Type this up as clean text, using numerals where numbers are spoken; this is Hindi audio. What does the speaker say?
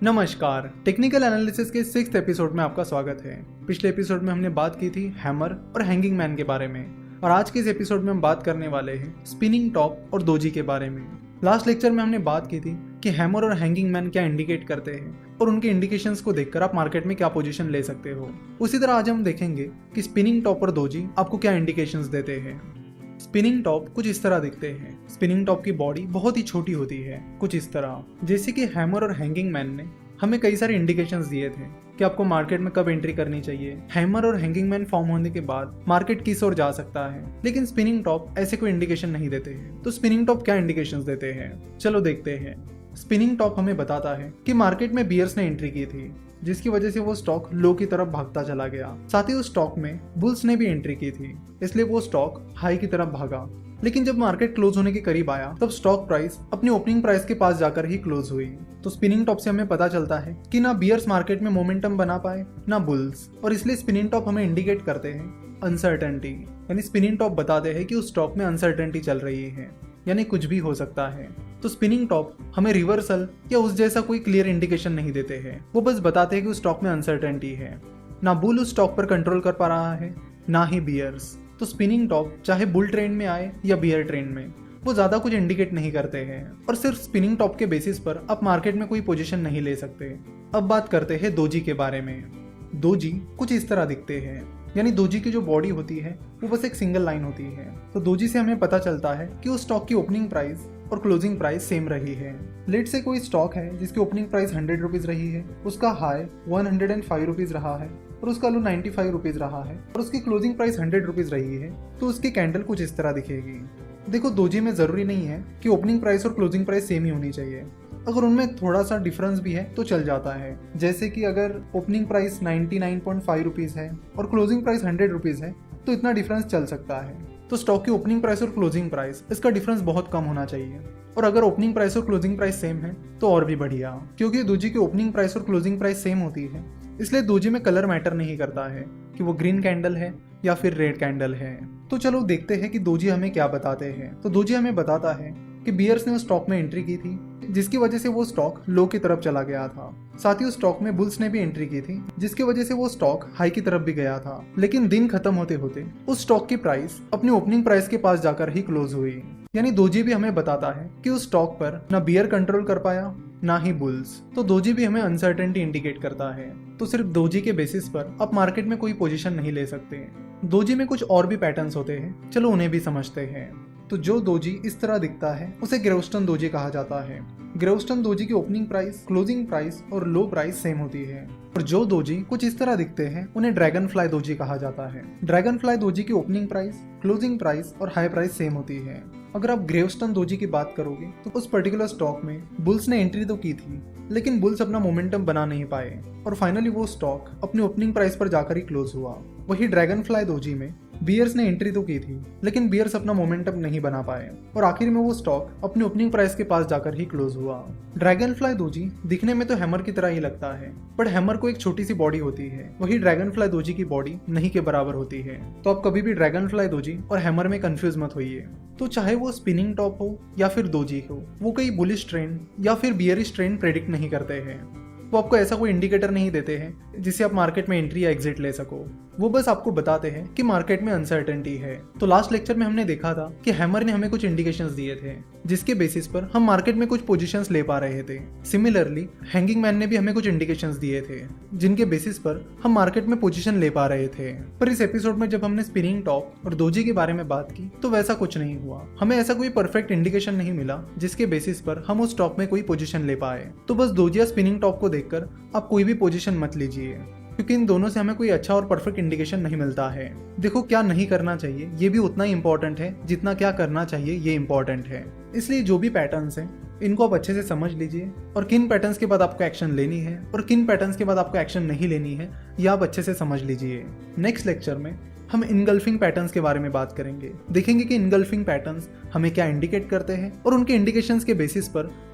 नमस्कार, टेक्निकल एनालिसिस के 6th एपिसोड में आपका स्वागत है। पिछले एपिसोड में हमने बात की थी हैमर और हैंगिंग मैन के बारे में और आज के इस एपिसोड में हम बात करने वाले हैं स्पिनिंग टॉप और दोजी के बारे में। लास्ट लेक्चर में हमने बात की थी कि हैमर और हैंगिंग मैन क्या इंडिकेट करते हैं और उनके इंडिकेशंस को देखकर आप मार्केट में क्या पोजीशन ले सकते हो। उसी तरह आज हम देखेंगे कि स्पिनिंग टॉप और दोजी आपको क्या इंडिकेशंस देते हैं। स्पिनिंग टॉप कुछ इस तरह दिखते हैं। स्पिनिंग टॉप की बॉडी बहुत ही छोटी होती है, कुछ इस तरह। जैसे कि हैमर और हैंगिंग मैन ने हमें कई सारे इंडिकेशंस दिए थे कि आपको मार्केट में कब एंट्री करनी चाहिए। हैमर और हैंगिंग मैन फॉर्म होने के बाद मार्केट किस ओर जा सकता है, लेकिन स्पिनिंग टॉप ऐसे कोई इंडिकेशन नहीं देते हैं। तो स्पिनिंग टॉप क्या इंडिकेशंस देते हैं, चलो देखते हैं। स्पिनिंग टॉप हमें बताता है कि मार्केट में बियर्स ने एंट्री की थी, जिसकी वजह से वो स्टॉक लो की तरफ भागता चला गया। साथ ही उस स्टॉक में बुल्स ने भी एंट्री की थी, इसलिए वो स्टॉक हाई की तरफ भागा। लेकिन जब मार्केट क्लोज होने के करीब आया तब स्टॉक प्राइस अपनी ओपनिंग प्राइस के पास जाकर ही क्लोज हुई। तो स्पिनिंग टॉप से हमें पता चलता है कि ना बियर्स मार्केट में मोमेंटम बना पाए ना बुल्स, और इसलिए स्पिनिंग टॉप हमें इंडिकेट करते हैं अनसर्टेनिटी। यानी स्पिनिंग टॉप बताते हैं कि उस स्टॉक में अनसर्टेनिटी चल रही है, यानी कुछ भी हो सकता है। तो स्पिनिंग टॉप हमें रिवर्सल या उस जैसा कोई क्लियर इंडिकेशन नहीं देते हैं, वो बस बताते हैं कि उस स्टॉक में अनसर्टेनिटी है। ना बुल उस स्टॉक पर कंट्रोल कर पा रहा है, ना ही बियर्स। तो स्पिनिंग टॉप चाहे बुल ट्रेंड में आए या बियर ट्रेंड में, वो ज्यादा कुछ इंडिकेट नहीं करते हैं और सिर्फ स्पिनिंग टॉप के बेसिस पर आप मार्केट में कोई पोजीशन नहीं ले सकते। अब बात करते हैं दोजी के बारे में। दोजी कुछ इस तरह दिखते हैं, यानी दोजी की जो बॉडी होती है वो बस एक सिंगल लाइन होती है। तो दोजी से हमें पता चलता है कि उस स्टॉक की ओपनिंग प्राइस और क्लोजिंग प्राइस सेम रही है। लेट से कोई स्टॉक है जिसकी ओपनिंग प्राइस 100 रुपीज रही है, उसका हाई 105 रुपीज रहा है और उसका लो 95 रुपीज रहा है और उसकी क्लोजिंग प्राइस 100 रुपीज रही है, तो उसकी कैंडल कुछ इस तरह दिखेगी। देखो, दोजी में जरूरी नहीं है कि ओपनिंग प्राइस और क्लोजिंग प्राइस सेम ही होनी चाहिए। अगर उनमें थोड़ा सा डिफरेंस भी है तो चल जाता है। जैसे कि अगर ओपनिंग प्राइस 99.5 रुपीज है और क्लोजिंग प्राइस 100 रुपीज है तो इतना डिफरेंस चल सकता है। तो स्टॉक की ओपनिंग प्राइस और क्लोजिंग प्राइस, इसका डिफरेंस बहुत कम होना चाहिए। और अगर ओपनिंग प्राइस और क्लोजिंग प्राइस सेम है तो और भी बढ़िया, क्योंकि दोजी की ओपनिंग प्राइस और क्लोजिंग प्राइस सेम होती है, इसलिए दोजी में कलर मैटर नहीं करता है कि वो ग्रीन कैंडल है या फिर रेड कैंडल है। तो चलो देखते हैं कि दोजी हमें क्या बताते हैं। तो दोजी हमें बताता है कि बियर्स ने उस स्टॉक में एंट्री की थी, जिसकी वजह से वो स्टॉक लो की तरफ चला गया था। साथ ही उस स्टॉक में बुल्स ने भी एंट्री की थी, जिसकी वजह से वो स्टॉक हाई की तरफ भी गया था। लेकिन दिन खत्म होते होते उस स्टॉक की प्राइस अपनी ओपनिंग प्राइस के पास जाकर ही क्लोज हुई। यानी दोजी भी हमें बताता है कि उस स्टॉक पर ना बियर कंट्रोल कर पाया ना ही बुल्स। तो दोजी भी हमें अनसर्टेनिटी इंडिकेट करता है। तो सिर्फ दोजी के बेसिस पर आप मार्केट में कोई पोजीशन नहीं ले सकते। दोजी में कुछ और भी पैटर्न्स होते हैं, चलो उन्हें भी समझते हैं। तो जो दोजी इस तरह दिखता है उसे ग्रेवस्टन दोजी कहा जाता है। ग्रेवस्टन दोजी की ओपनिंग प्राइस, क्लोजिंग प्राइस और लो प्राइस सेम होती है। और जो दोजी कुछ इस तरह दिखते हैं उन्हें ड्रैगन फ्लाई दोजी कहा जाता है। ड्रैगन फ्लाई दोजी की ओपनिंग प्राइस, क्लोजिंग प्राइस और हाई प्राइस सेम होती है। अगर आप ग्रेवस्टन दोजी की बात करोगे तो उस पर्टिकुलर स्टॉक में बुल्स ने एंट्री तो की थी, लेकिन बुल्स अपना मोमेंटम बना नहीं पाए और फाइनली वो स्टॉक अपनी ओपनिंग प्राइस पर जाकर ही क्लोज हुआ। वही ड्रैगन फ्लाई दोजी में बियर्स ने एंट्री तो की थी, लेकिन बियर्स अपना मोमेंटम नहीं बना पाए और आखिर में वो स्टॉक अपनी ओपनिंग प्राइस के पास जाकर ही क्लोज हुआ। ड्रैगन फ्लाई दोजी दिखने में तो हैमर की तरह ही लगता है, बट हैमर को एक छोटी सी बॉडी होती है, वही ड्रैगन फ्लाई दोजी की बॉडी नहीं के बराबर होती है। तो आप कभी भी ड्रैगन फ्लाई दोजी और हैमर में कंफ्यूज मत होइए। तो चाहे वो स्पिनिंग टॉप हो या फिर दोजी हो, वो कोई बुलिश ट्रेंड या फिर बियरिश ट्रेंड प्रेडिक्ट नहीं करते हैं। वो आपको ऐसा कोई इंडिकेटर नहीं देते हैं जिससे आप मार्केट में एंट्री या एग्जिट ले सको। वो बस आपको बताते हैं कि मार्केट में अनसर्टेनिटी है। तो लास्ट लेक्चर में हमने देखा था कि हैमर ने हमें कुछ इंडिकेशंस दिए थे, जिसके बेसिस पर हम मार्केट में कुछ पोजीशंस ले पा रहे थे। सिमिलरली हैंगिंग मैन ने भी हमें कुछ इंडिकेशंस दिए थे, जिनके बेसिस पर हम मार्केट में पोजीशन ले पा रहे थे। पर इस एपिसोड में जब हमने स्पिनिंग टॉप और दोजी के बारे में बात की तो वैसा कुछ नहीं हुआ। हमें ऐसा कोई परफेक्ट इंडिकेशन नहीं मिला जिसके बेसिस पर हम उस स्टॉक में कोई पोजीशन ले पाए। तो बस दोजी या स्पिनिंग टॉप को देखकर आप कोई भी पोजीशन मत लीजिए, क्योंकि इन दोनों से हमें कोई अच्छा और परफेक्ट इंडिकेशन नहीं मिलता है। देखो, क्या नहीं करना चाहिए ये भी उतना ही इंपॉर्टेंट है जितना क्या करना चाहिए ये इंपॉर्टेंट है। इसलिए जो भी पैटर्न्स हैं इनको आप अच्छे से समझ लीजिए और किन पैटर्न्स के बाद आपको एक्शन लेनी है और किन पैटर्न्स के बाद आपको एक्शन नहीं लेनी है, ये आप अच्छे से समझ लीजिए। नेक्स्ट लेक्चर में हम इनगल्फिंग पैटर्न्स के बारे में बात करेंगे। देखेंगे कि इनगल्फिंग पैटर्न्स हमें क्या इंडिकेट करते हैं और उनके इंडिकेशंस के बेसिस पर